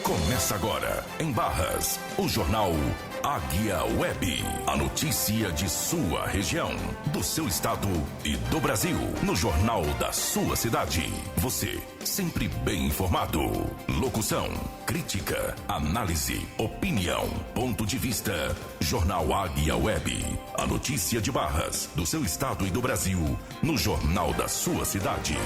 Começa agora, em Barras, o jornal Águia Web. A notícia de sua região, do seu estado e do Brasil. No jornal da sua cidade. Você, sempre bem informado. Locução, crítica, análise, opinião, ponto de vista. Jornal Águia Web. A notícia de Barras, do seu estado e do Brasil. No jornal da sua cidade.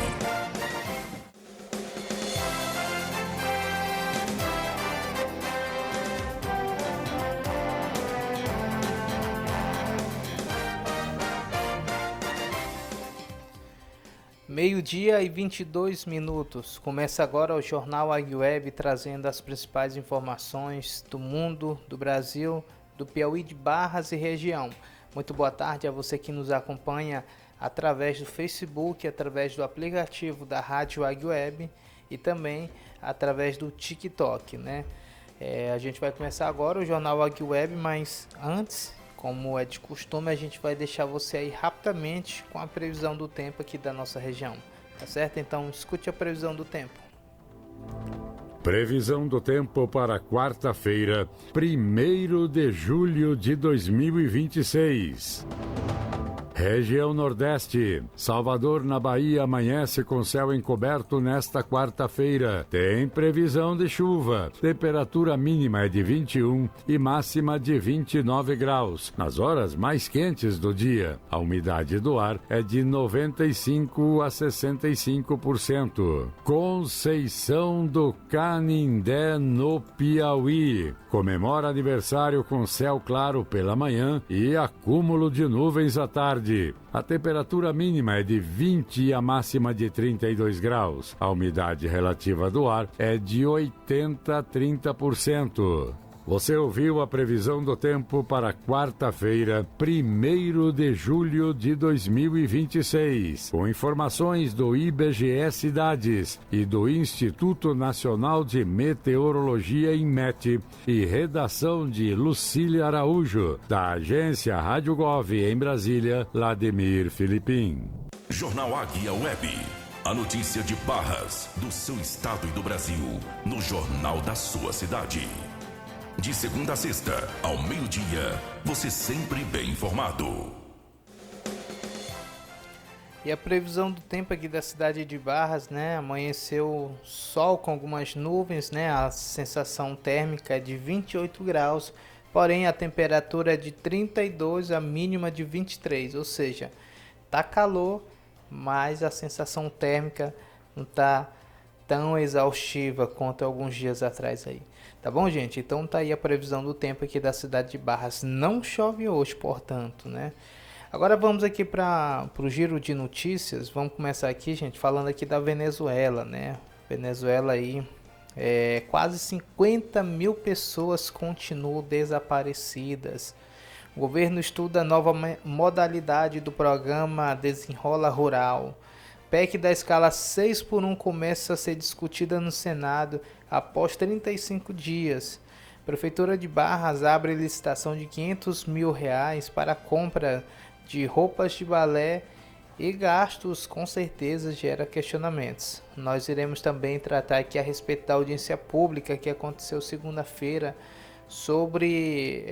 Meio-dia e 22 minutos. Começa agora o Jornal Águia Web trazendo as principais informações do mundo, do Brasil, do Piauí, de Barras e região. Muito boa tarde a você que nos acompanha através do Facebook, através do aplicativo da Rádio Águia Web e também através do TikTok, né? A gente vai começar agora o Jornal Águia Web, mas antes, como é de costume, a gente vai deixar você aí rapidamente com a previsão do tempo aqui da nossa região, tá certo? Então escute a previsão do tempo. Previsão do tempo para quarta-feira, 1º de julho de 2026. Região Nordeste. Salvador, na Bahia, amanhece com céu encoberto nesta quarta-feira. Tem previsão de chuva. Temperatura mínima é de 21 e máxima de 29 graus. Nas horas mais quentes do dia, a umidade do ar é de 95 a 65%. Conceição do Canindé, no Piauí. Comemora aniversário com céu claro pela manhã e acúmulo de nuvens à tarde. A temperatura mínima é de 20 e a máxima de 32 graus. A umidade relativa do ar é de 80 a 30%. Você ouviu a previsão do tempo para quarta-feira, 1º de julho de 2026, com informações do IBGE Cidades e do Instituto Nacional de Meteorologia, INMET, e redação de Lucília Araújo, da agência Rádio Gov em Brasília, Lademir Filipim. Jornal Águia Web. A notícia de Barras, do seu estado e do Brasil, no jornal da sua cidade. De segunda a sexta, ao meio-dia, você sempre bem informado. E a previsão do tempo aqui da cidade de Barras, né? Amanheceu sol com algumas nuvens, né? A sensação térmica é de 28 graus, porém a temperatura é de 32, a mínima de 23, ou seja, tá calor, mas a sensação térmica não tá tão exaustiva quanto alguns dias atrás aí. Tá bom, gente? Então tá aí a previsão do tempo aqui da cidade de Barras. Não chove hoje, portanto, né? Agora vamos aqui para o giro de notícias. Vamos começar aqui, gente, falando aqui da Venezuela, né? Venezuela aí, quase 50 mil pessoas continuam desaparecidas. O governo estuda a nova modalidade do programa Desenrola Rural. PEC da escala 6x1 começa a ser discutida no Senado após 35 dias. Prefeitura de Barras abre licitação de R$500 mil para a compra de roupas de balé e gastos com certeza gera questionamentos. Nós iremos também tratar aqui a respeito da audiência pública que aconteceu segunda-feira sobre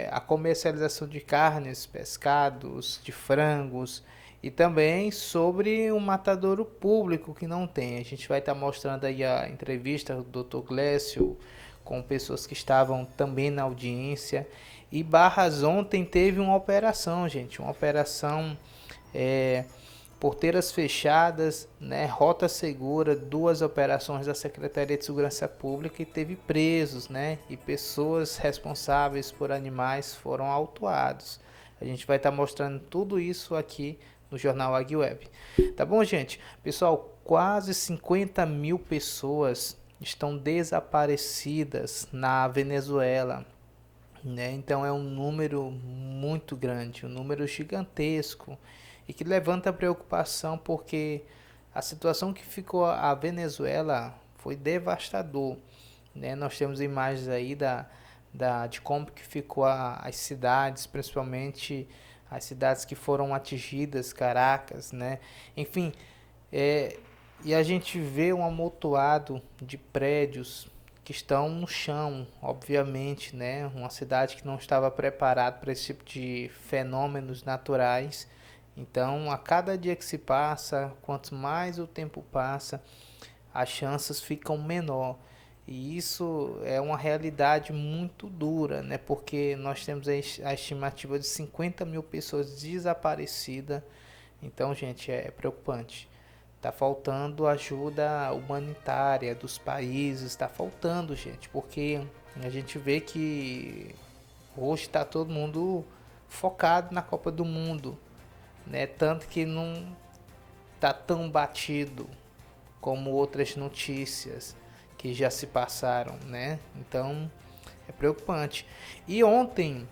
a comercialização de carnes, pescados, de frangos, e também sobre um matadouro público que não tem. A gente vai estar mostrando aí a entrevista do Dr. Glécio com pessoas que estavam também na audiência. E Barras ontem teve uma operação, gente, uma operação porteiras fechadas, né, rota segura, 2 operações da Secretaria de Segurança Pública, e teve presos, né, e pessoas responsáveis por animais foram autuados. A gente vai estar mostrando tudo isso aqui no Jornal Águia Web. Tá bom, gente? Pessoal, quase 50 mil pessoas estão desaparecidas na Venezuela, né? Então é um número muito grande, um número gigantesco, e que levanta preocupação porque a situação que ficou a Venezuela foi devastador, né? Nós temos imagens aí de como que ficou as cidades, principalmente as cidades que foram atingidas, Caracas, né? Enfim, E a gente vê um amontoado de prédios que estão no chão, obviamente, né? Uma cidade que não estava preparada para esse tipo de fenômenos naturais. Então, a cada dia que se passa, quanto mais o tempo passa, as chances ficam menor. E isso é uma realidade muito dura, né? Porque nós temos a estimativa de 50 mil pessoas desaparecidas. Então, gente, é preocupante. Tá faltando ajuda humanitária dos países, tá faltando, gente, porque a gente vê que hoje está todo mundo focado na Copa do Mundo, né? Tanto que não tá tão batido como outras notícias que já se passaram, né? Então é preocupante. E ontem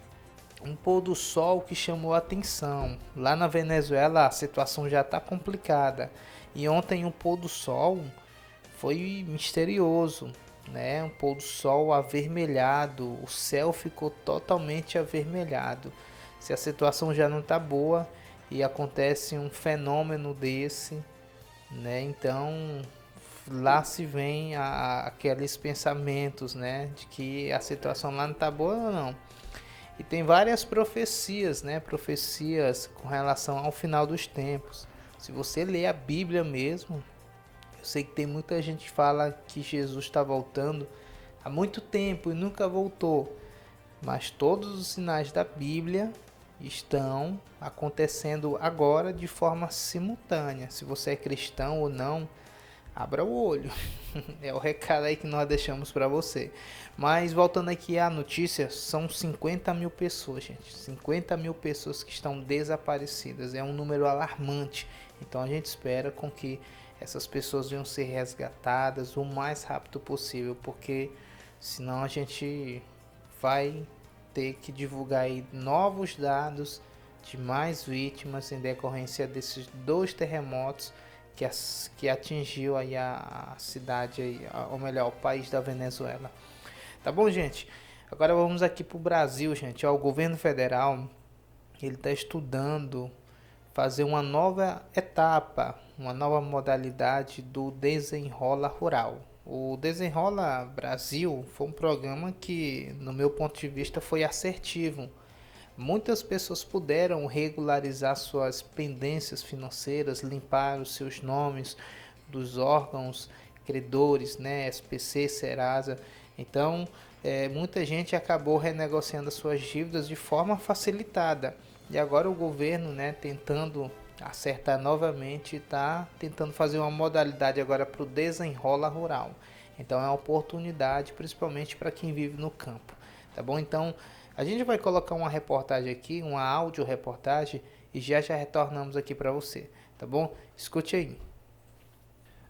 um pôr do sol que chamou a atenção. Lá na Venezuela a situação já está complicada. E ontem o pôr do sol foi misterioso, né? Um pôr do sol avermelhado, o céu ficou totalmente avermelhado. Se a situação já não está boa e acontece um fenômeno desse, né? Então lá se vem aqueles pensamentos, né? De que a situação lá não está boa ou não. E tem várias profecias, né? Profecias com relação ao final dos tempos. Se você ler a Bíblia mesmo, eu sei que tem muita gente que fala que Jesus está voltando há muito tempo e nunca voltou. Mas todos os sinais da Bíblia estão acontecendo agora de forma simultânea. Se você é cristão ou não, abra o olho. É o recado aí que nós deixamos para você. Mas voltando aqui à notícia, são 50 mil pessoas, gente. 50 mil pessoas que estão desaparecidas. É um número alarmante. Então a gente espera com que essas pessoas venham ser resgatadas o mais rápido possível, porque senão a gente vai ter que divulgar aí novos dados de mais vítimas em decorrência desses 2 terremotos que atingiu aí a cidade, aí, ou melhor, o país da Venezuela. Tá bom, gente? Agora vamos aqui para o Brasil, gente. O governo federal ele está estudando fazer uma nova etapa, uma nova modalidade do Desenrola Rural. O Desenrola Brasil foi um programa que, no meu ponto de vista, foi assertivo. Muitas pessoas puderam regularizar suas pendências financeiras, limpar os seus nomes dos órgãos credores, né, SPC, Serasa. Então, muita gente acabou renegociando as suas dívidas de forma facilitada. E agora o governo, né, tentando acertar novamente, está tentando fazer uma modalidade agora para o Desenrola Rural. Então é uma oportunidade, principalmente para quem vive no campo. Tá bom? Então a gente vai colocar uma reportagem aqui, uma áudio reportagem, e já retornamos aqui para você. Tá bom? Escute aí.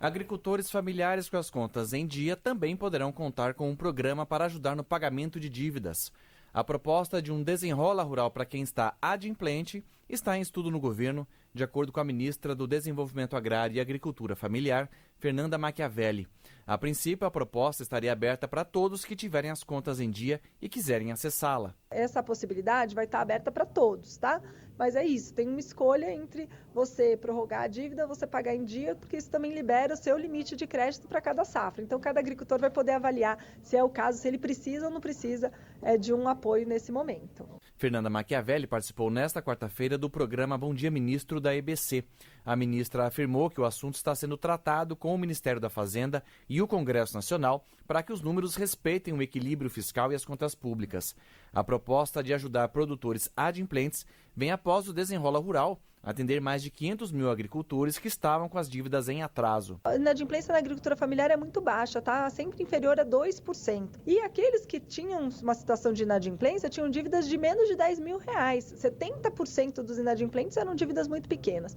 Agricultores familiares com as contas em dia também poderão contar com um programa para ajudar no pagamento de dívidas. A proposta de um Desenrola Rural para quem está adimplente está em estudo no governo, de acordo com a ministra do Desenvolvimento Agrário e Agricultura Familiar, Fernanda Machiavelli. A princípio, a proposta estaria aberta para todos que tiverem as contas em dia e quiserem acessá-la. Essa possibilidade vai estar aberta para todos, tá? Mas é isso, tem uma escolha entre você prorrogar a dívida, você pagar em dia, porque isso também libera o seu limite de crédito para cada safra. Então, cada agricultor vai poder avaliar se é o caso, se ele precisa ou não precisa de um apoio nesse momento. Fernanda Machiavelli participou nesta quarta-feira do programa Bom Dia Ministro da EBC. A ministra afirmou que o assunto está sendo tratado com o Ministério da Fazenda e o Congresso Nacional para que os números respeitem o equilíbrio fiscal e as contas públicas. A proposta de ajudar produtores adimplentes vem após o Desenrola Rural atender mais de 500 mil agricultores que estavam com as dívidas em atraso. A inadimplência na agricultura familiar é muito baixa, tá? Sempre inferior a 2%. E aqueles que tinham uma situação de inadimplência tinham dívidas de menos de R$10 mil. 70% dos inadimplentes eram dívidas muito pequenas.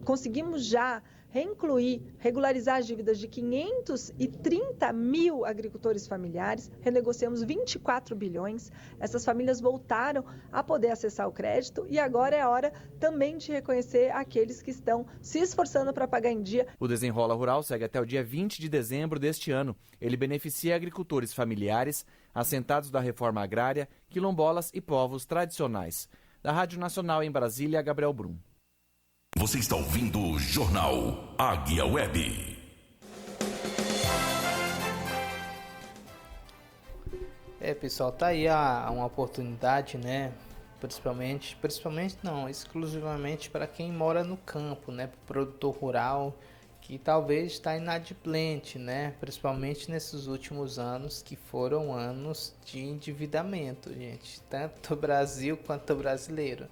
Conseguimos já regularizar as dívidas de 530 mil agricultores familiares, renegociamos 24 bilhões, essas famílias voltaram a poder acessar o crédito e agora é a hora também de reconhecer aqueles que estão se esforçando para pagar em dia. O Desenrola Rural segue até o dia 20 de dezembro deste ano. Ele beneficia agricultores familiares, assentados da reforma agrária, quilombolas e povos tradicionais. Da Rádio Nacional em Brasília, Gabriel Brum. Você está ouvindo o Jornal Águia Web. Pessoal, tá aí uma oportunidade, né? Principalmente não, exclusivamente para quem mora no campo, né? Para o produtor rural que talvez está inadimplente, né? Principalmente nesses últimos anos que foram anos de endividamento, gente, tanto o Brasil quanto o brasileiro.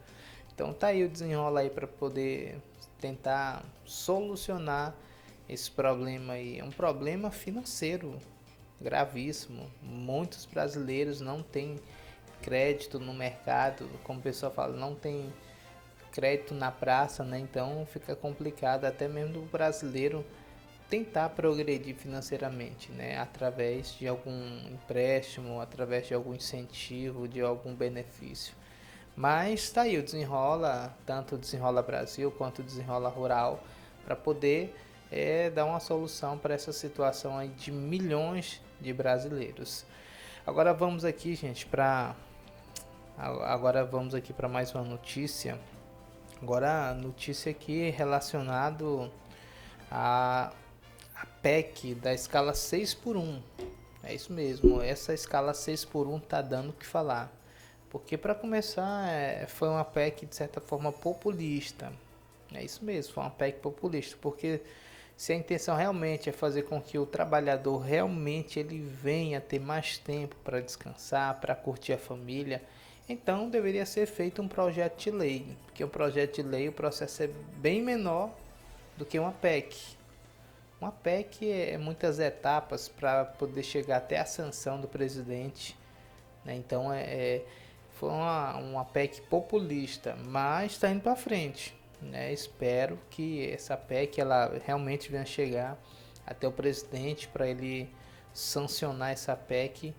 Então tá aí o desenrola aí para poder tentar solucionar esse problema aí. É um problema financeiro gravíssimo. Muitos brasileiros não têm crédito no mercado, como o pessoal fala, não tem crédito na praça, né? Então fica complicado até mesmo do brasileiro tentar progredir financeiramente, né? Através de algum empréstimo, através de algum incentivo, de algum benefício. Mas tá aí o desenrola, tanto o Desenrola Brasil quanto o Desenrola Rural, para poder dar uma solução para essa situação aí de milhões de brasileiros. Agora vamos aqui, gente, para mais uma notícia. Agora a notícia aqui relacionado a PEC da escala 6x1. É isso mesmo, essa escala 6x1 tá dando o que falar. Porque para começar, foi uma PEC de certa forma populista. É isso mesmo, foi uma PEC populista, porque se a intenção realmente é fazer com que o trabalhador realmente ele venha ter mais tempo para descansar, para curtir a família, então deveria ser feito um projeto de lei, porque um projeto de lei o processo é bem menor do que uma PEC. Uma PEC é muitas etapas para poder chegar até a sanção do presidente, né? Então foi uma PEC populista, mas está indo para frente. Né? Espero que essa PEC ela realmente venha chegar até o presidente para ele sancionar essa PEC,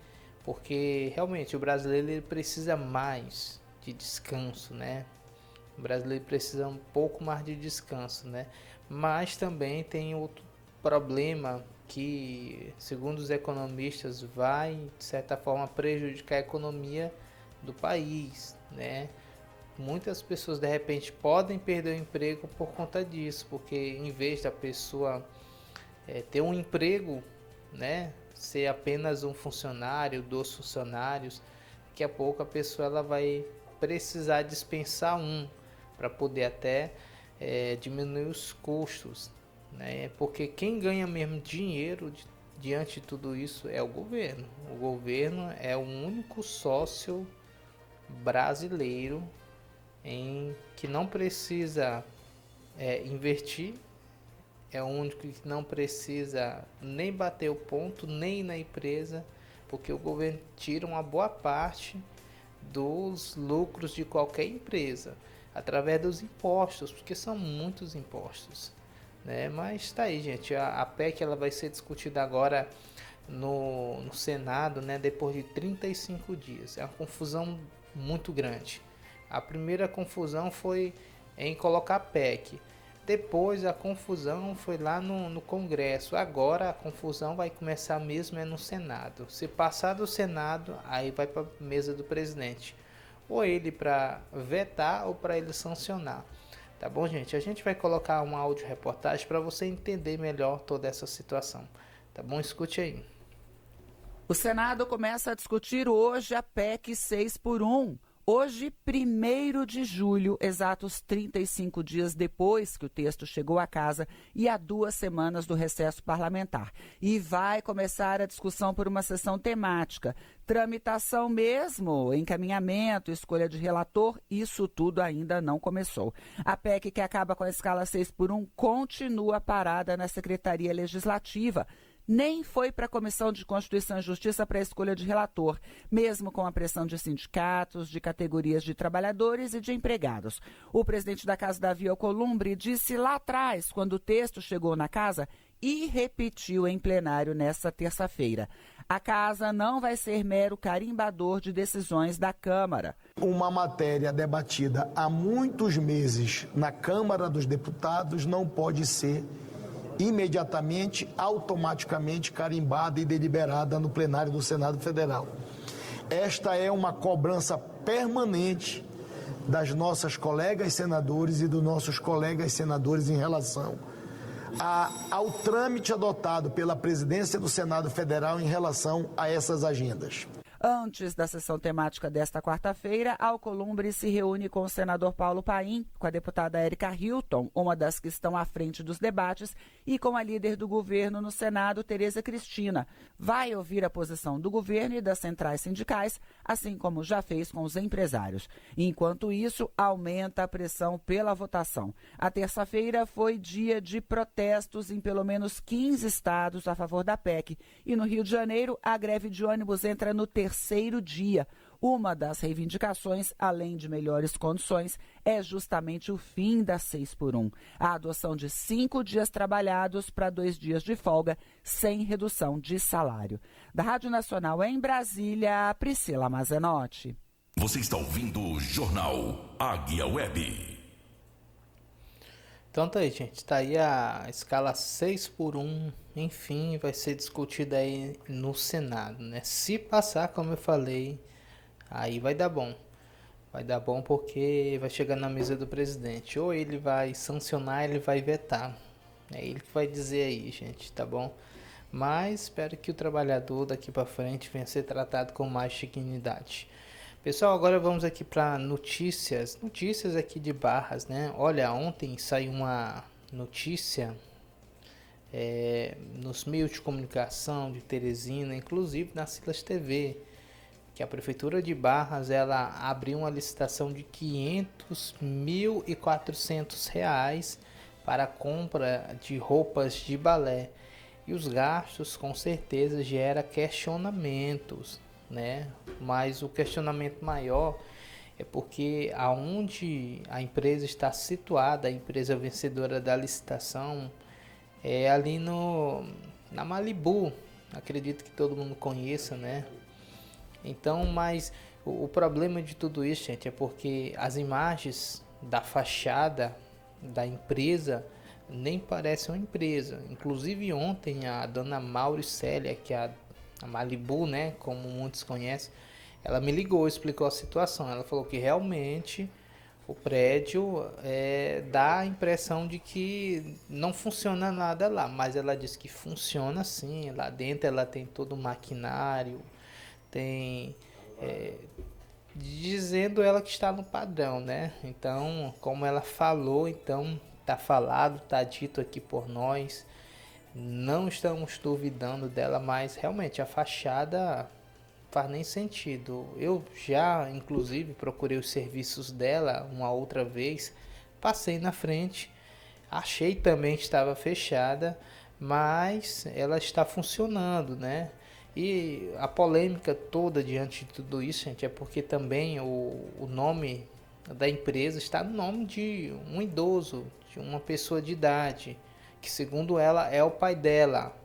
porque realmente o brasileiro ele precisa mais de descanso, né? O brasileiro precisa um pouco mais de descanso, né? Mas também tem outro problema que, segundo os economistas, vai de certa forma prejudicar a economia do país, né? Muitas pessoas de repente podem perder o emprego por conta disso, porque em vez da pessoa ter um emprego, né, ser apenas um funcionário, 2 funcionários, daqui a pouco a pessoa ela vai precisar dispensar para poder até diminuir os custos, né? Porque quem ganha mesmo dinheiro diante de tudo isso é o governo. O governo é o único sócio brasileiro que não precisa investir, é o único que não precisa nem bater o ponto, nem ir na empresa, porque o governo tira uma boa parte dos lucros de qualquer empresa, através dos impostos, porque são muitos impostos, né? Mas tá aí, gente, a PEC ela vai ser discutida agora no Senado, né, depois de 35 dias, é uma confusão muito grande. A primeira confusão foi em colocar PEC. Depois a confusão foi lá no Congresso. Agora a confusão vai começar mesmo no Senado. Se passar do Senado, aí vai para a mesa do presidente. Ou ele para vetar ou para ele sancionar. Tá bom, gente? A gente vai colocar uma áudio reportagem para você entender melhor toda essa situação. Tá bom? Escute aí. O Senado começa a discutir hoje a PEC 6x1. Hoje, 1º de julho, exatos 35 dias depois que o texto chegou à casa e há 2 semanas do recesso parlamentar. E vai começar a discussão por uma sessão temática. Tramitação mesmo, encaminhamento, escolha de relator, isso tudo ainda não começou. A PEC que acaba com a escala 6x1 continua parada na Secretaria Legislativa. Nem foi para a Comissão de Constituição e Justiça para a escolha de relator, mesmo com a pressão de sindicatos, de categorias de trabalhadores e de empregados. O presidente da Casa, Davi Alcolumbre, disse lá atrás, quando o texto chegou na Casa, e repetiu em plenário nesta terça-feira. A Casa não vai ser mero carimbador de decisões da Câmara. Uma matéria debatida há muitos meses na Câmara dos Deputados não pode ser imediatamente, automaticamente carimbada e deliberada no plenário do Senado Federal. Esta é uma cobrança permanente das nossas colegas senadores e dos nossos colegas senadores em relação ao trâmite adotado pela presidência do Senado Federal em relação a essas agendas. Antes da sessão temática desta quarta-feira, Alcolumbre se reúne com o senador Paulo Paim, com a deputada Érica Hilton, uma das que estão à frente dos debates, e com a líder do governo no Senado, Tereza Cristina. Vai ouvir a posição do governo e das centrais sindicais, assim como já fez com os empresários. Enquanto isso, aumenta a pressão pela votação. A terça-feira foi dia de protestos em pelo menos 15 estados a favor da PEC. E no Rio de Janeiro, a greve de ônibus entra no terceiro dia. Uma das reivindicações, além de melhores condições, é justamente o fim da 6x1. A adoção de 5 dias trabalhados para 2 dias de folga, sem redução de salário. Da Rádio Nacional em Brasília, Priscila Mazenotti. Você está ouvindo o Jornal Águia Web. Então tá aí, gente. Tá aí a escala 6x1. Enfim, vai ser discutida aí no Senado, né? Se passar, como eu falei, aí vai dar bom. Vai dar bom porque vai chegar na mesa do presidente. Ou ele vai sancionar, ele vai vetar. É ele que vai dizer aí, gente, tá bom? Mas espero que o trabalhador daqui para frente venha ser tratado com mais dignidade. Pessoal, agora vamos aqui para notícias aqui de Barras, né? Olha, ontem saiu uma notícia nos meios de comunicação de Teresina, inclusive na Silas TV, que a Prefeitura de Barras ela abriu uma licitação de R$500.400 para a compra de roupas de balé. E os gastos com certeza geram questionamentos, né? Mas o questionamento maior é porque aonde a empresa está situada, a empresa vencedora da licitação, é ali na Malibu, acredito que todo mundo conheça, né? Então, mas o problema de tudo isso, gente, é porque as imagens da fachada da empresa nem parecem uma empresa. Inclusive ontem a dona Mauricélia, que é a Malibu, né, como muitos conhecem, ela me ligou, explicou a situação. Ela falou que realmente o prédio dá a impressão de que não funciona nada lá, mas ela disse que funciona sim. Lá dentro ela tem todo o maquinário, tem dizendo ela que está no padrão, né? Então, como ela falou, então tá falado, tá dito aqui por nós. Não estamos duvidando dela, mas realmente a fachada faz nem sentido. Eu já, inclusive, procurei os serviços dela uma outra vez, passei na frente, achei também que estava fechada, mas ela está funcionando, né? E a polêmica toda diante de tudo isso, gente, é porque também o nome da empresa está no nome de um idoso, de uma pessoa de idade, que segundo ela é o pai dela,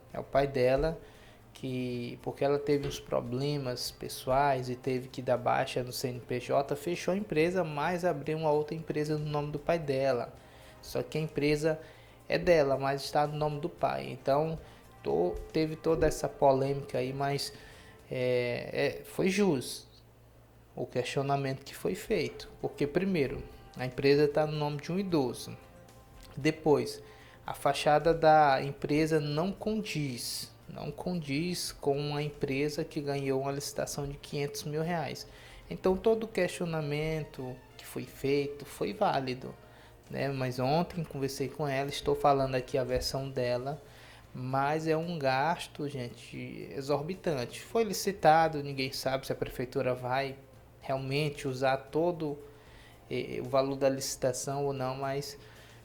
que porque ela teve uns problemas pessoais e teve que dar baixa no CNPJ, fechou a empresa, mas abriu uma outra empresa no nome do pai dela. Só que a empresa é dela, mas está no nome do pai. Então teve toda essa polêmica aí, mas foi justo o questionamento que foi feito, porque primeiro a empresa está no nome de um idoso, depois a fachada da empresa não condiz com a empresa que ganhou uma licitação de R$500 mil. Então todo o questionamento que foi feito foi válido, né? Mas ontem conversei com ela, estou falando aqui a versão dela, mas é um gasto, gente, exorbitante. Foi licitado, ninguém sabe se a prefeitura vai realmente usar todo o valor da licitação ou não, mas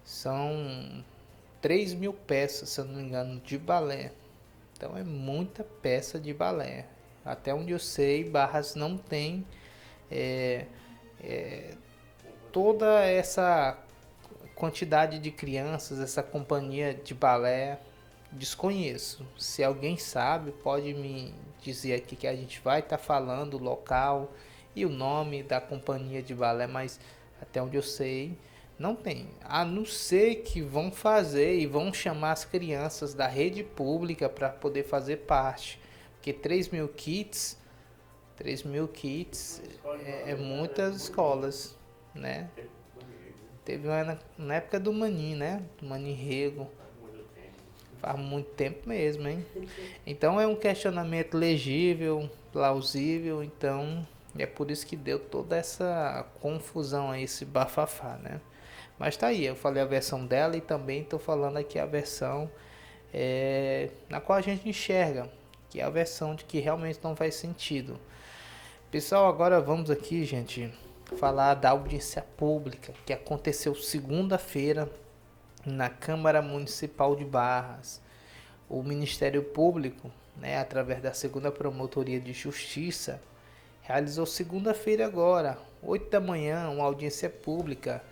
são 3.000 peças, se eu não me engano, de balé. Então é muita peça de balé. Até onde eu sei, Barras não tem toda essa quantidade de crianças, essa companhia de balé. Desconheço. Se alguém sabe, pode me dizer aqui que a gente vai estar falando o local e o nome da companhia de balé, mas até onde eu sei, não tem. A não ser que vão fazer e vão chamar as crianças da rede pública para poder fazer parte. Porque 3.000 kits é muitas escolas, né? Teve uma na época do Mani, né? Do Mani Rego. Faz muito tempo mesmo, hein? Então é um questionamento legível, plausível, então é por isso que deu toda essa confusão aí, esse bafafá, né? Mas tá aí, eu falei a versão dela e também tô falando aqui a versão na qual a gente enxerga, que é a versão de que realmente não faz sentido. Pessoal, agora vamos aqui, gente, falar da audiência pública que aconteceu segunda-feira na Câmara Municipal de Barras. O Ministério Público, né, através da segunda Promotoria de Justiça, realizou segunda-feira agora, 8 da manhã, uma audiência pública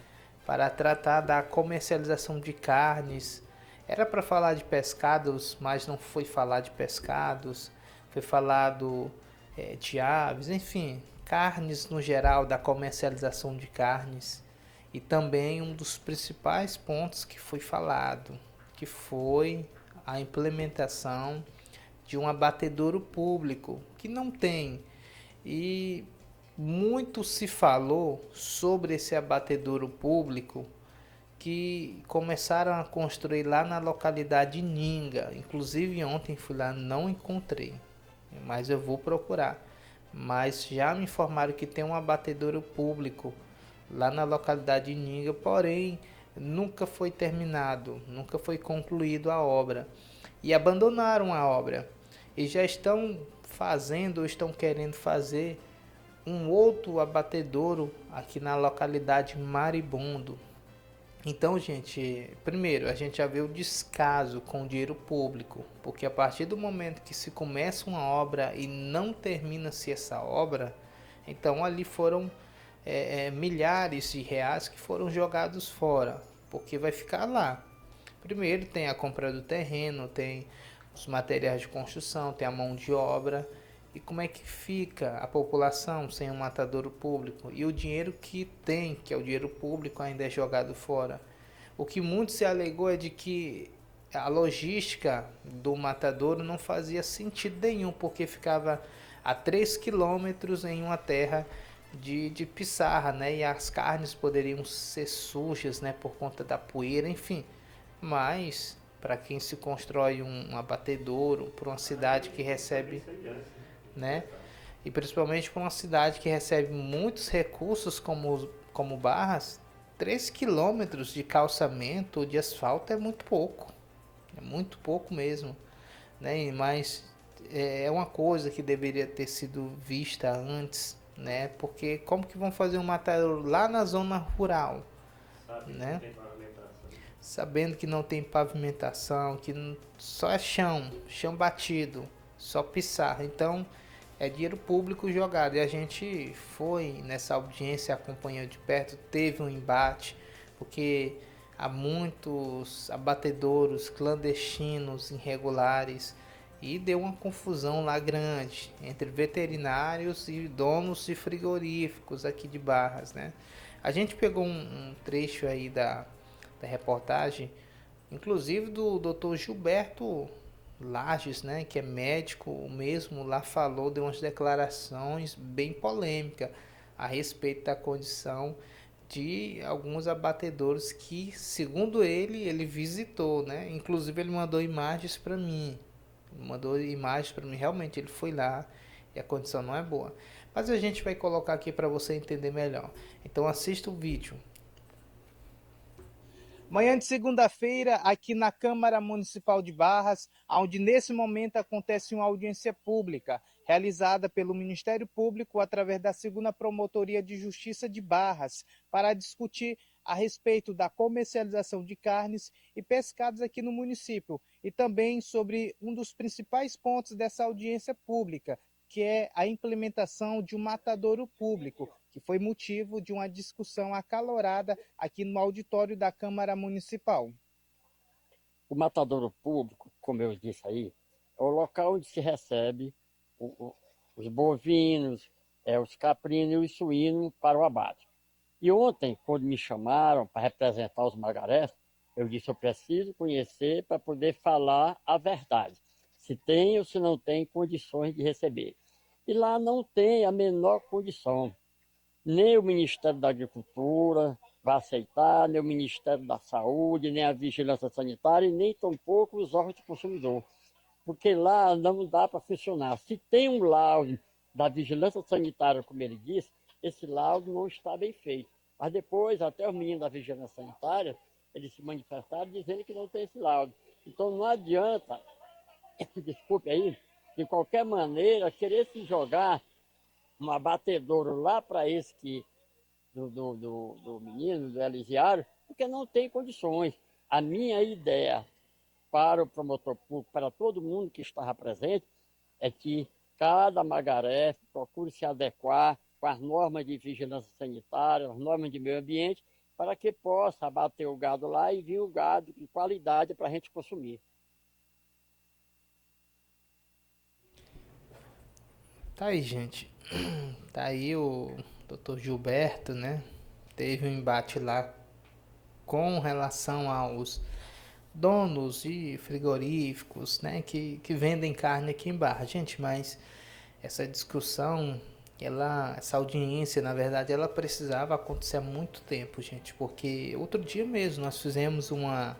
para tratar da comercialização de carnes. Era para falar de pescados, mas não foi falar de pescados, foi falado de aves, enfim, carnes no geral, da comercialização de carnes. E também um dos principais pontos que foi falado, que foi a implementação de um abatedouro público, que não tem. E muito se falou sobre esse abatedouro público que começaram a construir lá na localidade Ninga. Inclusive ontem fui lá, não encontrei, mas eu vou procurar. Mas já me informaram que tem um abatedouro público lá na localidade Ninga, porém nunca foi terminado, nunca foi concluído a obra. E abandonaram a obra. E já estão fazendo, ou estão querendo fazer, um outro abatedouro aqui na localidade Maribondo. Então, gente, primeiro, a gente já vê o descaso com o dinheiro público, porque a partir do momento que se começa uma obra e não termina-se essa obra, então ali foram milhares de reais que foram jogados fora, porque vai ficar lá. Primeiro tem a compra do terreno, tem os materiais de construção, tem a mão de obra. E como é que fica a população sem um matadouro público? E o dinheiro que tem, que é o dinheiro público, ainda é jogado fora. O que muito se alegou é de que a logística do matadouro não fazia sentido nenhum, porque ficava a 3 quilômetros em uma terra de pissarra, né? E as carnes poderiam ser sujas, né? Por conta da poeira, enfim. Mas, para quem se constrói um abatedouro, para uma cidade que recebe, né? E principalmente para uma cidade que recebe muitos recursos como Barras, 3 quilômetros de calçamento ou de asfalto é muito pouco mesmo, né? Mas é uma coisa que deveria ter sido vista antes, né? Porque como que vão fazer um matadouro lá na zona rural, né? Sabendo que não tem pavimentação, que só é chão batido, só pissarra. Então é dinheiro público jogado. E a gente foi nessa audiência, acompanhou de perto, teve um embate, porque há muitos abatedouros clandestinos, irregulares, e deu uma confusão lá grande entre veterinários e donos de frigoríficos aqui de Barras, né? A gente pegou um trecho aí da reportagem, inclusive do Dr. Gilberto Lages, né, que é médico mesmo, lá falou, deu umas declarações bem polêmicas a respeito da condição de alguns abatedouros que, segundo ele visitou, né? Inclusive ele mandou imagens para mim, realmente ele foi lá e a condição não é boa. Mas a gente vai colocar aqui para você entender melhor. Então assista o vídeo. Manhã de segunda-feira, aqui na Câmara Municipal de Barras, onde nesse momento acontece uma audiência pública, realizada pelo Ministério Público através da segunda Promotoria de Justiça de Barras, para discutir a respeito da comercialização de carnes e pescados aqui no município, e também sobre um dos principais pontos dessa audiência pública, que é a implementação de um matadouro público, que foi motivo de uma discussão acalorada aqui no auditório da Câmara Municipal. O matadouro público, como eu disse aí, é o local onde se recebe os bovinos, os caprinos e os suínos para o abate. E ontem, quando me chamaram para representar os magarés, eu disse, eu preciso conhecer para poder falar a verdade, se tem ou se não tem condições de receber. E lá não tem a menor condição. Nem o Ministério da Agricultura, vai aceitar, nem o Ministério da Saúde, nem a Vigilância Sanitária, e nem tampouco os órgãos de consumidor. Porque lá não dá para funcionar. Se tem um laudo da Vigilância Sanitária, como ele disse, esse laudo não está bem feito. Mas depois, até os meninos da Vigilância Sanitária, eles se manifestaram dizendo que não tem esse laudo. Então não adianta, desculpe aí, de qualquer maneira, querer se jogar um abatedouro lá para esse que do menino, do Elisiário, porque não tem condições. A minha ideia para o promotor público, para todo mundo que estava presente, é que cada Magaré procure se adequar com as normas de vigilância sanitária, as normas de meio ambiente, para que possa abater o gado lá e vir o gado de qualidade para a gente consumir. Tá aí, gente. Tá aí o Dr. Gilberto, né? Teve um embate lá com relação aos donos de frigoríficos, né? Que vendem carne aqui em Barra. Gente, mas essa discussão, essa audiência, na verdade, ela precisava acontecer há muito tempo, gente. Porque outro dia mesmo nós fizemos uma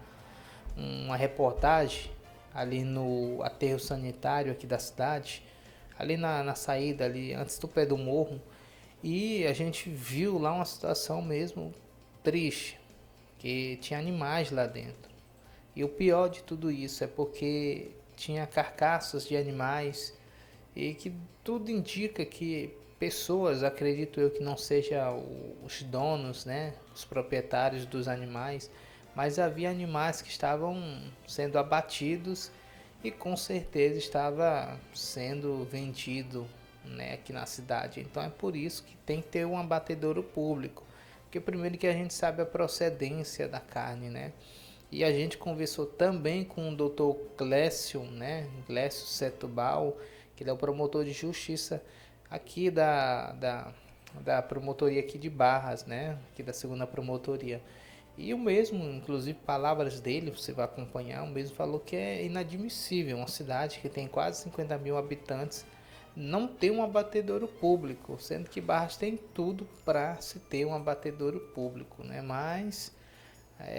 reportagem ali no aterro sanitário aqui da cidade, ali na saída, ali antes do pé do morro, e a gente viu lá uma situação mesmo triste, que tinha animais lá dentro. E o pior de tudo isso é porque tinha carcaças de animais e que tudo indica que pessoas, acredito eu que não sejam os donos, né, os proprietários dos animais, mas havia animais que estavam sendo abatidos e com certeza estava sendo vendido, né, aqui na cidade. Então é por isso que tem que ter um abatedouro público, porque primeiro que a gente sabe a procedência da carne, né? E a gente conversou também com o Dr. Clécio, né, Clécio Setúbal, que ele é o promotor de justiça aqui da promotoria aqui de Barras, né, aqui da segunda promotoria. E o mesmo, inclusive, palavras dele, você vai acompanhar, o mesmo falou que é inadmissível uma cidade que tem quase 50 mil habitantes não ter um abatedouro público, sendo que Barras tem tudo para se ter um abatedouro público, né? Mas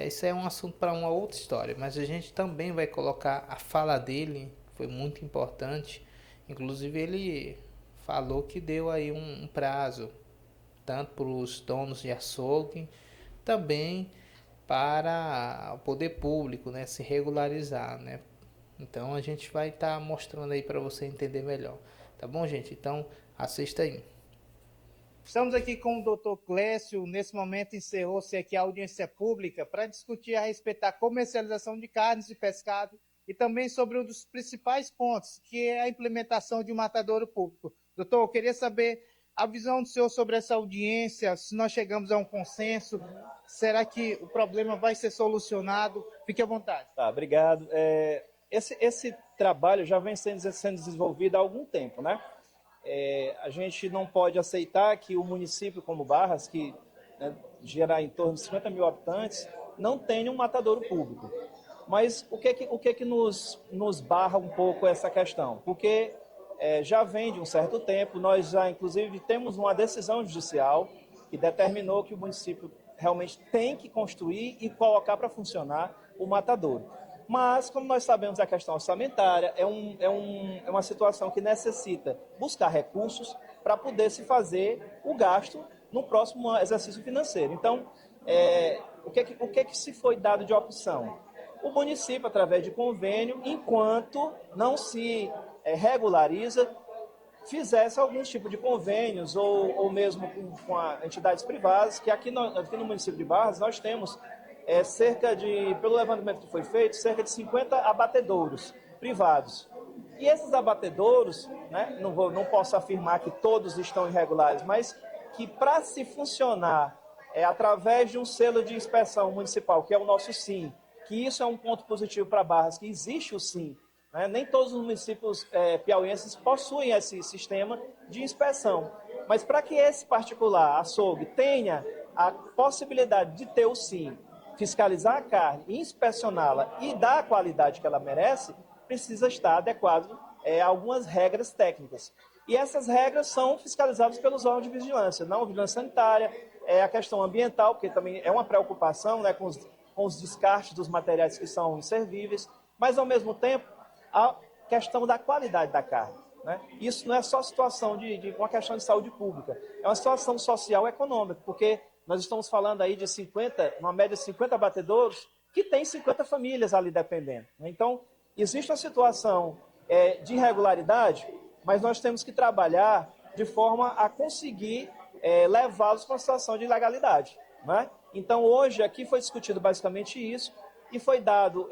isso é um assunto para uma outra história, mas a gente também vai colocar a fala dele, foi muito importante, inclusive ele falou que deu aí um prazo, tanto para os donos de açougue, também para o poder público, né, se regularizar, né? Então a gente vai estar mostrando aí para você entender melhor, tá bom, gente? Então assista aí. Estamos aqui com o Dr. Clécio. Nesse momento encerrou-se aqui a audiência pública para discutir a respeito da comercialização de carnes e pescado e também sobre um dos principais pontos, que é a implementação de um matadouro público. Doutor, eu queria saber a visão do senhor sobre essa audiência, se nós chegamos a um consenso, será que o problema vai ser solucionado? Fique à vontade. Tá, obrigado. Esse trabalho já vem sendo desenvolvido há algum tempo, né? A gente não pode aceitar que o município como Barras, que, né, gera em torno de 50 mil habitantes, não tenha um matadouro público. Mas o que nos barra um pouco essa questão? Porque já vem de um certo tempo, nós já inclusive temos uma decisão judicial que determinou que o município realmente tem que construir e colocar para funcionar o matadouro. Mas, como nós sabemos, a questão orçamentária é uma situação que necessita buscar recursos para poder se fazer o gasto no próximo exercício financeiro. Então, o que se foi dado de opção? O município, através de convênio, enquanto não se regulariza, fizesse algum tipo de convênios ou mesmo com entidades privadas, que aqui no município de Barras nós temos pelo levantamento que foi feito, cerca de 50 abatedouros privados. E esses abatedouros, né, não posso afirmar que todos estão irregulares, mas que para se funcionar através de um selo de inspeção municipal, que é o nosso SIM, que isso é um ponto positivo para Barras, que existe o SIM, né? Nem todos os municípios piauienses possuem esse sistema de inspeção. Mas para que esse particular açougue tenha a possibilidade de ter o SIM, fiscalizar a carne, inspecioná-la e dar a qualidade que ela merece, precisa estar adequado a algumas regras técnicas. E essas regras são fiscalizadas pelos órgãos de vigilância, não vigilância sanitária, a questão ambiental, porque também é uma preocupação, né, com os descartes dos materiais que são inservíveis, mas, ao mesmo tempo, a questão da qualidade da carne. Né? Isso não é só situação de uma questão de saúde pública, é uma situação social e econômica, porque nós estamos falando aí de uma média de 50 abatedouros, que tem 50 famílias ali dependendo. Né? Então, existe uma situação de irregularidade, mas nós temos que trabalhar de forma a conseguir levá-los para uma situação de legalidade. Né? Então, hoje, aqui foi discutido basicamente isso e foi dado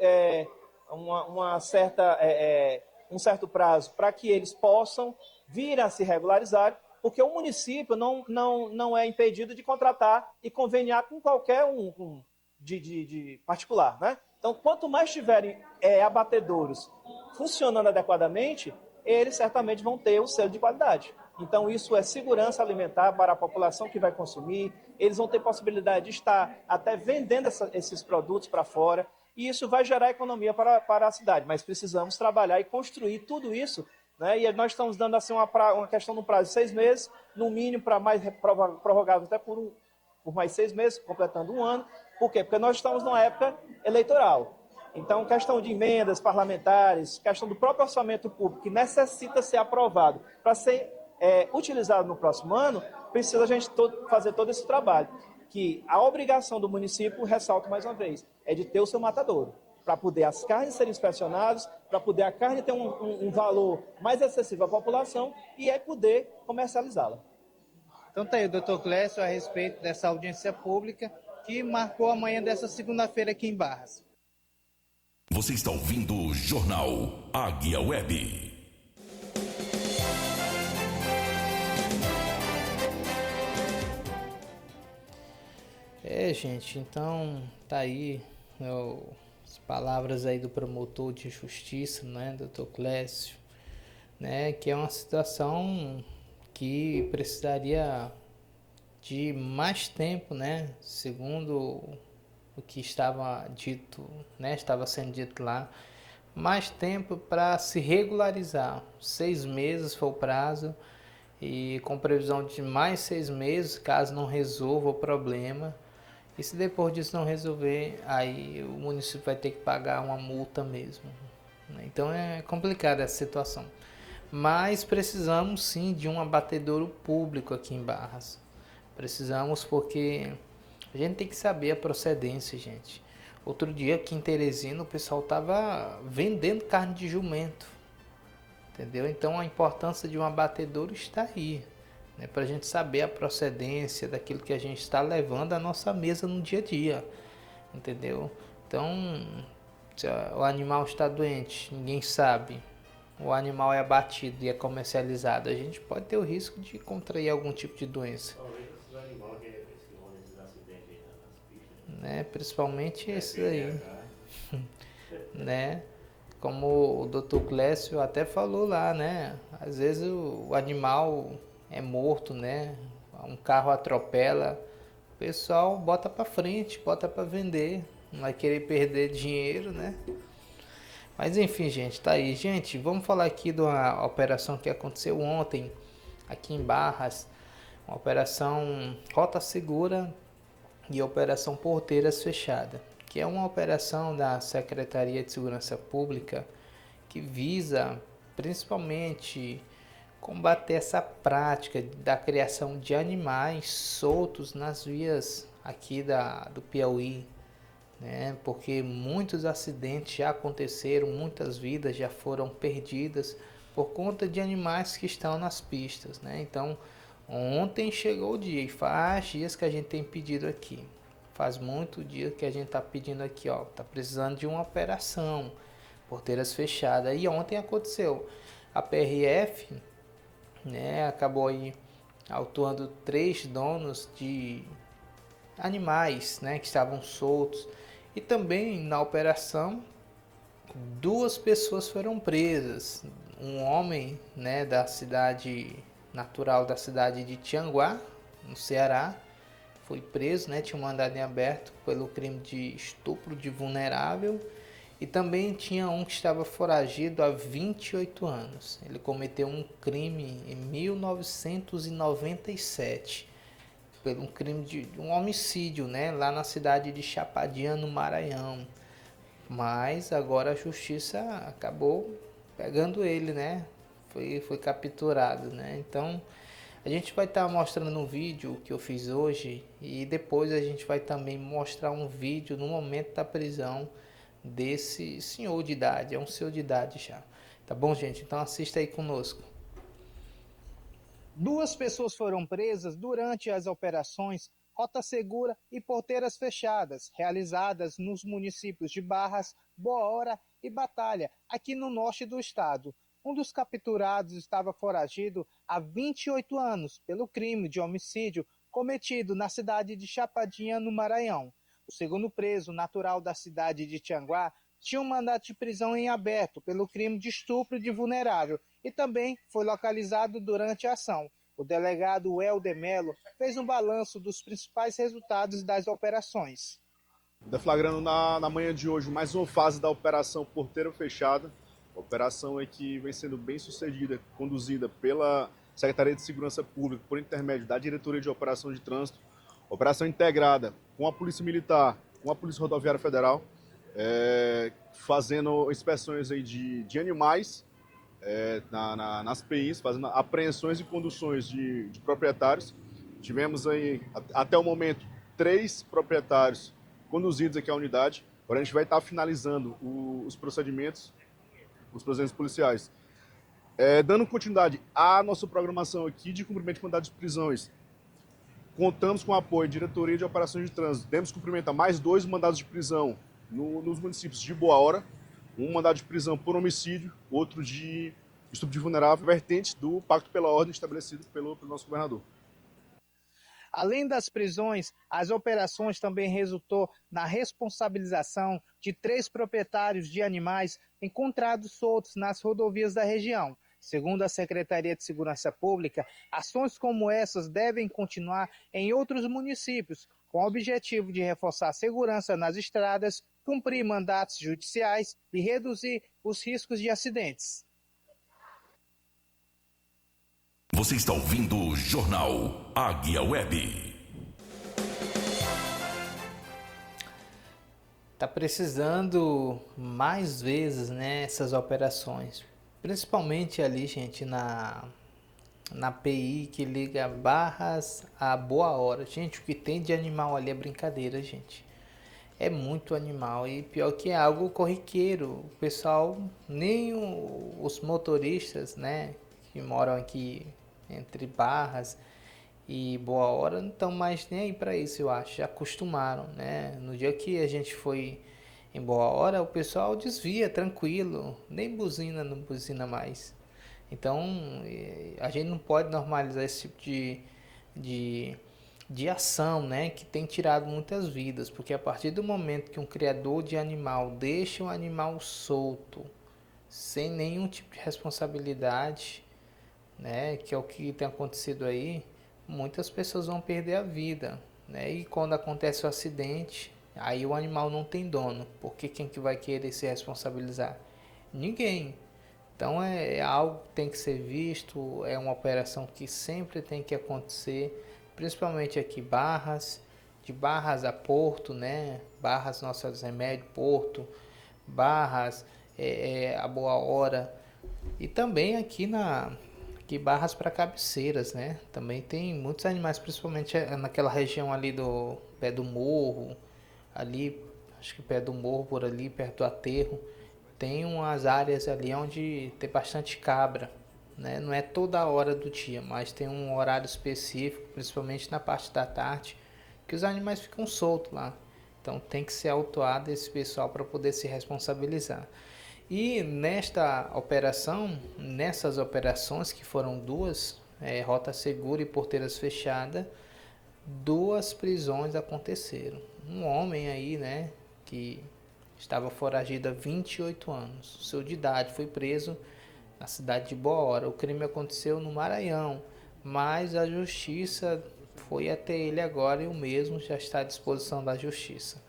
um certo prazo para que eles possam vir a se regularizar, porque o município não é impedido de contratar e conveniar com qualquer um de particular. Né? Então, quanto mais tiverem abatedouros funcionando adequadamente, eles certamente vão ter o selo de qualidade. Então, isso é segurança alimentar para a população que vai consumir, eles vão ter possibilidade de estar até vendendo esses produtos para fora, e isso vai gerar economia para a cidade. Mas precisamos trabalhar e construir tudo isso, né? E nós estamos dando assim, uma questão no prazo de 6 meses, no mínimo para mais prorrogável até por mais 6 meses, completando um ano. Por quê? Porque nós estamos numa época eleitoral. Então, questão de emendas parlamentares, questão do próprio orçamento público, que necessita ser aprovado para ser utilizado no próximo ano, precisa a gente fazer todo esse trabalho. Que a obrigação do município, ressalto mais uma vez, é de ter o seu matadouro, para poder as carnes serem inspecionadas, para poder a carne ter um valor mais acessível à população e aí poder comercializá-la. Então tá aí o Dr. Clécio a respeito dessa audiência pública que marcou a manhã dessa segunda-feira aqui em Barras. Você está ouvindo o Jornal Águia Web. Gente, então tá aí as palavras aí do promotor de justiça, né, Dr. Clécio, né, que é uma situação que precisaria de mais tempo, né, segundo o que estava dito, né, estava sendo dito lá, mais tempo para se regularizar. 6 meses foi o prazo e com previsão de mais 6 meses, caso não resolva o problema. E se depois disso não resolver, aí o município vai ter que pagar uma multa mesmo. Então é complicada essa situação. Mas precisamos sim de um abatedouro público aqui em Barras. Precisamos porque a gente tem que saber a procedência, gente. Outro dia aqui em Teresina o pessoal estava vendendo carne de jumento. Entendeu? Então a importância de um abatedouro está aí. Né, para a gente saber a procedência daquilo que a gente está levando à nossa mesa no dia a dia, entendeu? Então, se o animal está doente, ninguém sabe, o animal é abatido e é comercializado, a gente pode ter o risco de contrair algum tipo de doença. Né, principalmente esses aí, né? Como o Dr. Clécio até falou lá, né? Às vezes o animal é morto, né? Um carro atropela, o pessoal bota para frente, bota para vender, não vai querer perder dinheiro, né? Mas enfim, gente, tá aí. Gente, vamos falar aqui de uma operação que aconteceu ontem aqui em Barras, uma operação Rota Segura e Operação Porteiras Fechada, que é uma operação da Secretaria de Segurança Pública que visa principalmente combater essa prática da criação de animais soltos nas vias aqui do Piauí, né? Porque muitos acidentes já aconteceram, muitas vidas já foram perdidas por conta de animais que estão nas pistas, né? Então, ontem chegou o dia, e faz dias que a gente tem pedido aqui, faz muito dia que a gente está pedindo aqui, ó, tá precisando de uma operação, porteiras fechadas, e ontem aconteceu. A PRF, né, acabou aí autuando 3 donos de animais, né, que estavam soltos, e também na operação 2 pessoas foram presas. Um homem, né, da cidade natural da cidade de Tianguá, no Ceará, foi preso, né, tinha um mandado em aberto pelo crime de estupro de vulnerável. E também tinha um que estava foragido há 28 anos. Ele cometeu um crime em 1997. por um crime de um homicídio, né, lá na cidade de Chapadinha, no Maranhão. Mas agora a justiça acabou pegando ele, né? Foi capturado, né? Então a gente vai estar mostrando um vídeo que eu fiz hoje e depois a gente vai também mostrar um vídeo no momento da prisão desse senhor de idade, é um senhor de idade já. Tá bom, gente? Então assista aí conosco. 2 pessoas foram presas durante as operações Rota Segura e Porteiras Fechadas, realizadas nos municípios de Barras, Boa Hora e Batalha, aqui no norte do estado. Um dos capturados estava foragido há 28 anos pelo crime de homicídio cometido na cidade de Chapadinha, no Maranhão. O segundo preso, natural da cidade de Tianguá, tinha um mandato de prisão em aberto pelo crime de estupro de vulnerável e também foi localizado durante a ação. O delegado Helder Melo fez um balanço dos principais resultados das operações. Deflagrando na manhã de hoje mais uma fase da Operação Porteira Fechada, operação que vem sendo bem sucedida, conduzida pela Secretaria de Segurança Pública por intermédio da Diretoria de Operação de Trânsito, operação integrada com a Polícia Militar, com a Polícia Rodoviária Federal, fazendo inspeções aí de animais nas PIs, fazendo apreensões e conduções de proprietários. Tivemos aí, até o momento, 3 proprietários conduzidos aqui à unidade. Agora a gente vai estar finalizando os procedimentos policiais. Dando continuidade à nossa programação aqui de cumprimento de mandado de prisões, contamos com o apoio da Diretoria de Operações de Trânsito. Demos cumprimento a mais 2 mandados de prisão nos municípios de Boa Hora, um mandado de prisão por homicídio, outro de estupro de vulnerável, vertente do Pacto pela Ordem estabelecido pelo nosso governador. Além das prisões, as operações também resultou na responsabilização de 3 proprietários de animais encontrados soltos nas rodovias da região. Segundo a Secretaria de Segurança Pública, ações como essas devem continuar em outros municípios, com o objetivo de reforçar a segurança nas estradas, cumprir mandatos judiciais e reduzir os riscos de acidentes. Você está ouvindo o Jornal Águia Web. Tá precisando mais vezes, né, essas operações. Principalmente ali, gente, na PI que liga Barras a Boa Hora. Gente, o que tem de animal ali é brincadeira, gente. É muito animal e pior que é algo corriqueiro. O pessoal, nem os motoristas, né, que moram aqui entre Barras e Boa Hora não estão mais nem aí para isso, eu acho. Já acostumaram, né? No dia que a gente foi em Boa Hora, o pessoal desvia tranquilo, nem buzina, não buzina mais. Então, a gente não pode normalizar esse tipo de ação, né, que tem tirado muitas vidas, porque a partir do momento que um criador de animal deixa um animal solto, sem nenhum tipo de responsabilidade, né, que é o que tem acontecido aí, muitas pessoas vão perder a vida, né, e quando acontece o acidente, aí o animal não tem dono, porque quem que vai querer se responsabilizar? Ninguém. Então é algo que tem que ser visto, é uma operação que sempre tem que acontecer, principalmente aqui Barras, de Barras a Porto, né? Barras Nossos Remédios, Porto, Barras, a Boa Hora, e também aqui Barras para Cabeceiras, né? Também tem muitos animais, principalmente naquela região ali do pé do morro, ali, acho que pé do morro por ali, perto do aterro. Tem umas áreas ali onde tem bastante cabra, né? Não é toda hora do dia, mas tem um horário específico, principalmente na parte da tarde, que os animais ficam soltos lá. Então tem que ser autuado esse pessoal para poder se responsabilizar. E nessas operações, que foram 2, Rota Segura e Porteiras Fechadas, 2 prisões aconteceram. Um homem aí, né, que estava foragido há 28 anos, seu de idade, foi preso na cidade de Boa Hora. O crime aconteceu no Maranhão, mas a justiça foi até ele agora e o mesmo já está à disposição da justiça.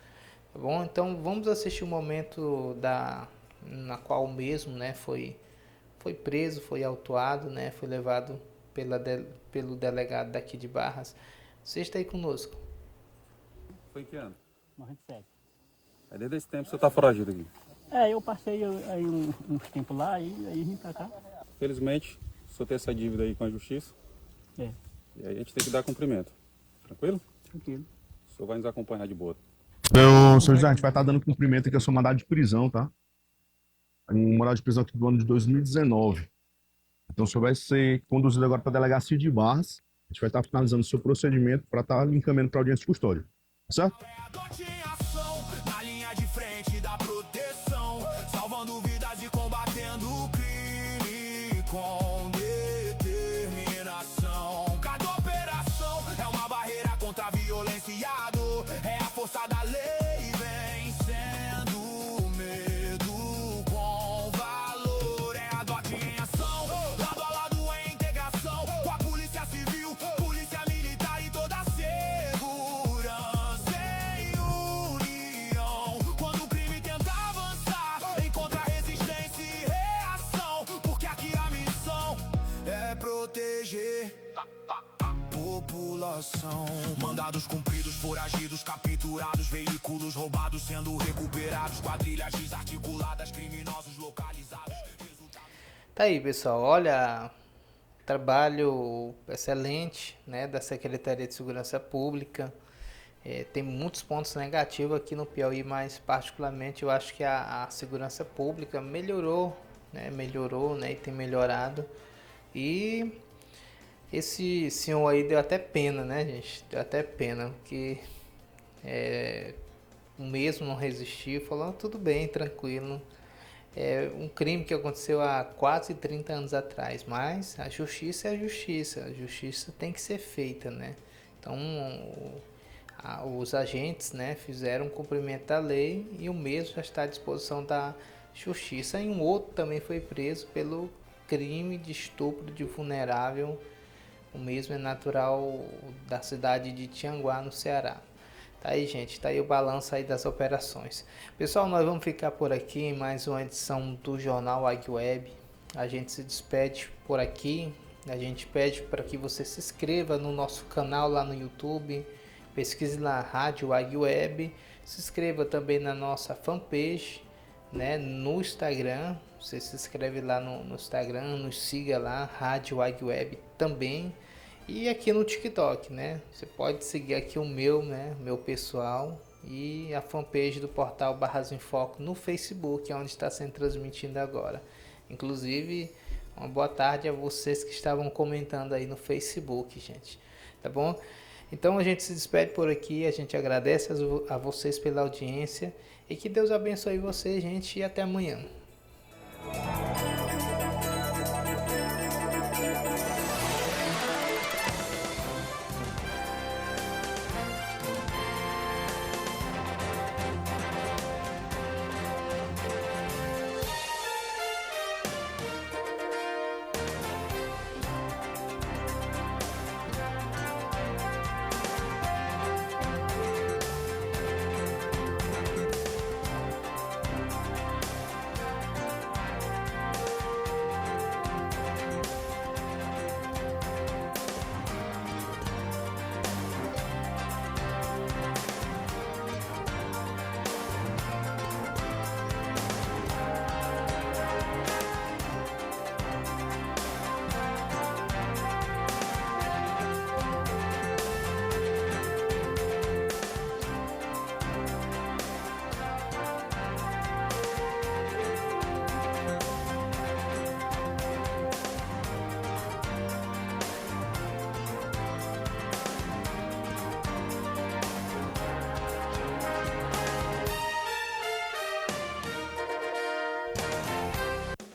Tá bom? Então vamos assistir o momento na qual o mesmo, né, foi preso, foi autuado, né, foi levado pelo delegado daqui de Barras, Você está aí conosco. Foi em que ano? 97. Aí desde esse tempo o senhor está foragido aqui? Eu passei aí uns tempos lá e aí vim pra cá. Felizmente, o senhor tem essa dívida aí com a justiça. E aí a gente tem que dar cumprimento. Tranquilo? Tranquilo. O senhor vai nos acompanhar de boa. Então, senhor José, a gente vai estar dando cumprimento aqui ao seu mandado de prisão, tá? Um mandado de prisão aqui do ano de 2019. Então, o senhor vai ser conduzido agora para a delegacia de Barras. A gente vai estar finalizando o seu procedimento para estar encaminhando para a audiência de custódia. Certo? Na linha de frente da proteção, salvando vidas e combatendo o crime com determinação. Cada operação é uma barreira contra a violência e a dor. É a força da lei vencendo o medo com valor. É a DOT em ação, lado a lado em integração, com a polícia civil, polícia militar e toda a segurança em união. Quando o crime tenta avançar, encontra resistência e reação, porque aqui a missão é proteger população. Mandados cumpridos, foragidos, capturados, veículos roubados sendo recuperados, quadrilhas desarticuladas, criminosos localizados. Tá aí, pessoal, olha, trabalho excelente, né, da Secretaria de Segurança Pública. Tem muitos pontos negativos aqui no Piauí, mas particularmente eu acho que a segurança pública melhorou, né, e tem melhorado. E esse senhor aí deu até pena, né, gente? Deu até pena, porque o mesmo não resistiu, falou, tudo bem, tranquilo. É um crime que aconteceu há quase 30 anos atrás, mas a justiça é a justiça tem que ser feita, né? Então, os agentes, né, fizeram o cumprimento da lei e o mesmo já está à disposição da justiça. E um outro também foi preso pelo crime de estupro de vulnerável. O mesmo é natural da cidade de Tianguá, no Ceará. Tá aí, gente, tá aí o balanço aí das operações. Pessoal, nós vamos ficar por aqui em mais uma edição do Jornal Águia Web. A gente se despede por aqui. A gente pede para que você se inscreva no nosso canal lá no YouTube. Pesquise lá Rádio Águia Web. Se inscreva também na nossa fanpage, né, no Instagram. Você se inscreve lá no Instagram, nos siga lá, Rádio Águia Web também. E aqui no TikTok, né? Você pode seguir aqui o meu, né? Meu pessoal. E a fanpage do portal Barras em Foco no Facebook, é onde está sendo transmitido agora. Inclusive, uma boa tarde a vocês que estavam comentando aí no Facebook, gente. Tá bom? Então a gente se despede por aqui. A gente agradece a vocês pela audiência. E que Deus abençoe vocês, gente. E até amanhã.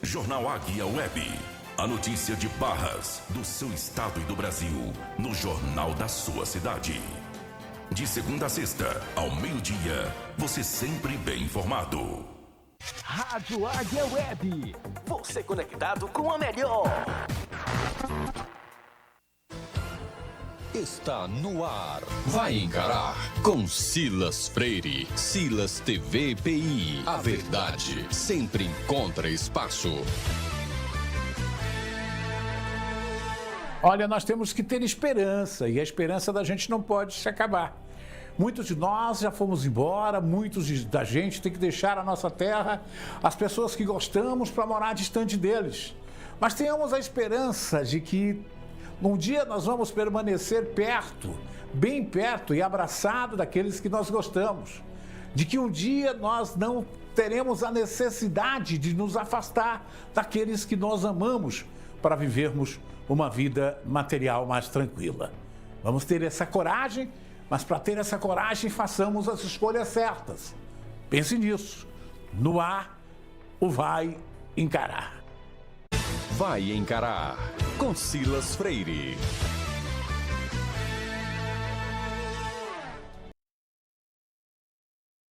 Jornal Águia Web. A notícia de Barras, do seu estado e do Brasil, no jornal da sua cidade. De segunda a sexta, ao meio-dia, você sempre bem informado. Rádio Águia Web. Você conectado com a melhor. Está no ar. Vai encarar com Silas Freire. Silas TV PI. A verdade sempre encontra espaço. Olha, nós temos que ter esperança, e a esperança da gente não pode se acabar. Muitos de nós já fomos embora, da gente tem que deixar a nossa terra, as pessoas que gostamos, para morar distante deles. Mas tenhamos a esperança de que um dia nós vamos permanecer perto, bem perto e abraçado daqueles que nós gostamos. De que um dia nós não teremos a necessidade de nos afastar daqueles que nós amamos para vivermos uma vida material mais tranquila. Vamos ter essa coragem, mas para ter essa coragem, façamos as escolhas certas. Pense nisso. No ar, o Vai Encarar. Vai Encarar, com Silas Freire.